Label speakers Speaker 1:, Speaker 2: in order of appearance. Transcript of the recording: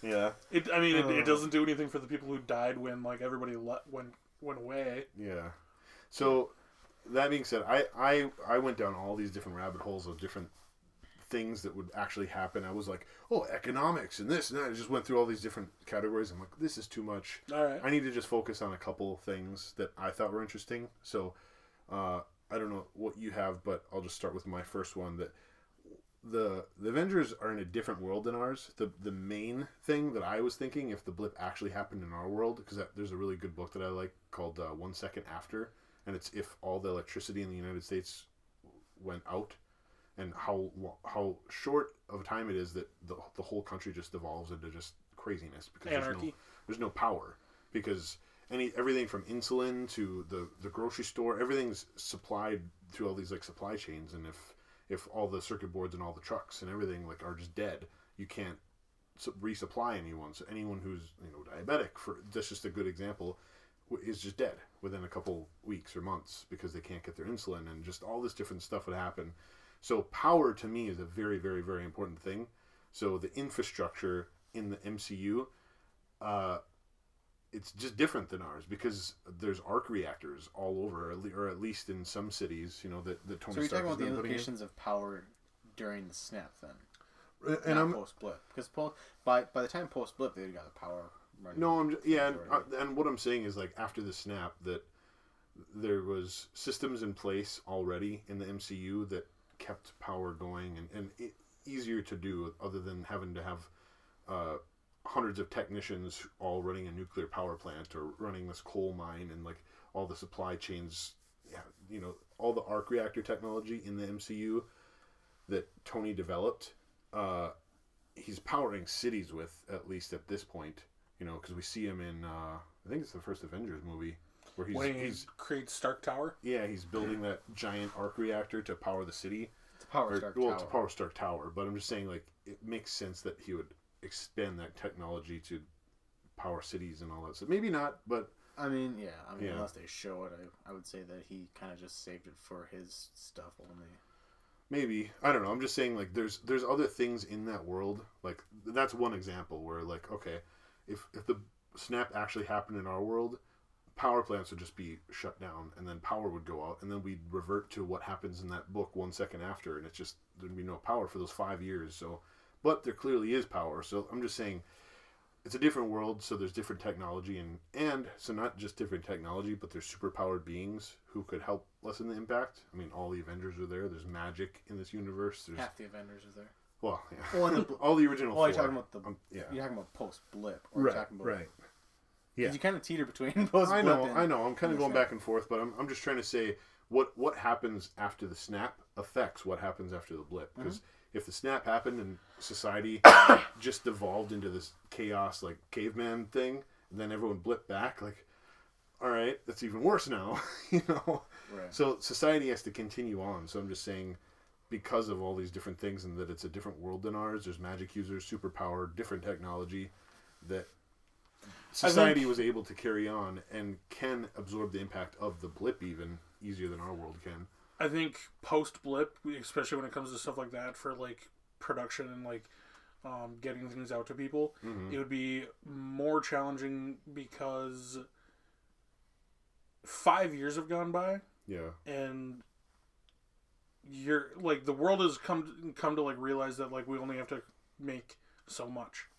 Speaker 1: Yeah.
Speaker 2: It doesn't do anything for the people who died when like everybody went away.
Speaker 1: Yeah. So that being said, I went down all these different rabbit holes of different things that would actually happen. I was like, oh, economics and this and that. I just went through all these different categories. I'm like, this is too much.
Speaker 2: All right.
Speaker 1: I need to just focus on a couple things that I thought were interesting. So I don't know what you have, but I'll just start with my first one. That the Avengers are in a different world than ours. The main thing that I was thinking, if the blip actually happened in our world, because there's a really good book that I like called 1 Second After, and it's if all the electricity in the United States went out, and how short of a time it is that the whole country just devolves into just craziness because
Speaker 2: Anarchy.
Speaker 1: there's no power, because everything from insulin to the grocery store, everything's supplied through all these like supply chains, and if all the circuit boards and all the trucks and everything like are just dead, you can't resupply anyone. So anyone who's diabetic, that's just a good example, is just dead within a couple weeks or months because they can't get their insulin, and just all this different stuff would happen. So power to me is a very, very, very important thing. So the infrastructure in the MCU, it's just different than ours because there's arc reactors all over, or at least in some cities, that Tony Stark.
Speaker 3: So you're talking about the implications of power during the snap then,
Speaker 1: and
Speaker 3: not post blip, because by the time post blip they've got the power running.
Speaker 1: No, and what I'm saying is like after the snap that there was systems in place already in the MCU that kept power going and easier to do, other than having to have hundreds of technicians all running a nuclear power plant or running this coal mine, and like all the supply chains, all the arc reactor technology in the MCU that Tony developed, he's powering cities with, at least at this point, because we see him in I think it's the first Avengers movie where
Speaker 2: he creates Stark Tower.
Speaker 1: Yeah, he's building that giant arc reactor to power the city.
Speaker 3: To power
Speaker 1: Stark Tower. But I'm just saying, like, it makes sense that he would expand that technology to power cities and all that. So maybe not, but
Speaker 3: unless they show it, I would say that he kind of just saved it for his stuff only.
Speaker 1: Maybe, I don't know. I'm just saying, like, there's other things in that world. Like, that's one example where, like, okay, if the snap actually happened in our world, power plants would just be shut down, and then power would go out, and then we'd revert to what happens in that book 1 second after, and it's just there'd be no power for those 5 years. So, but there clearly is power. So I'm just saying, it's a different world. So there's different technology, and so not just different technology, but there's superpowered beings who could help lessen the impact. I mean, all the Avengers are there. There's magic in this universe. There's
Speaker 3: half the Avengers is there.
Speaker 1: Well, yeah. All the original.
Speaker 3: Well, you're talking about you're talking about post blip,
Speaker 1: right? Right.
Speaker 3: Yeah, you kind of teeter between post blip.
Speaker 1: I know. I'm kind of going back and forth, but I'm just trying to say what happens after the snap affects what happens after the blip. Because if the snap happened and society just devolved into this chaos, like caveman thing, and then everyone blipped back, like, all right, that's even worse now, Right. So society has to continue on. So I'm just saying, because of all these different things, and that it's a different world than ours, there's magic users, superpower, different technology, that society was able to carry on and can absorb the impact of the blip even easier than our world can.
Speaker 2: I think post blip, especially when it comes to stuff like that for like production and like getting things out to people, it would be more challenging because 5 years have gone by.
Speaker 1: Yeah.
Speaker 2: And you're like, the world has come to like realize that like we only have to make so much.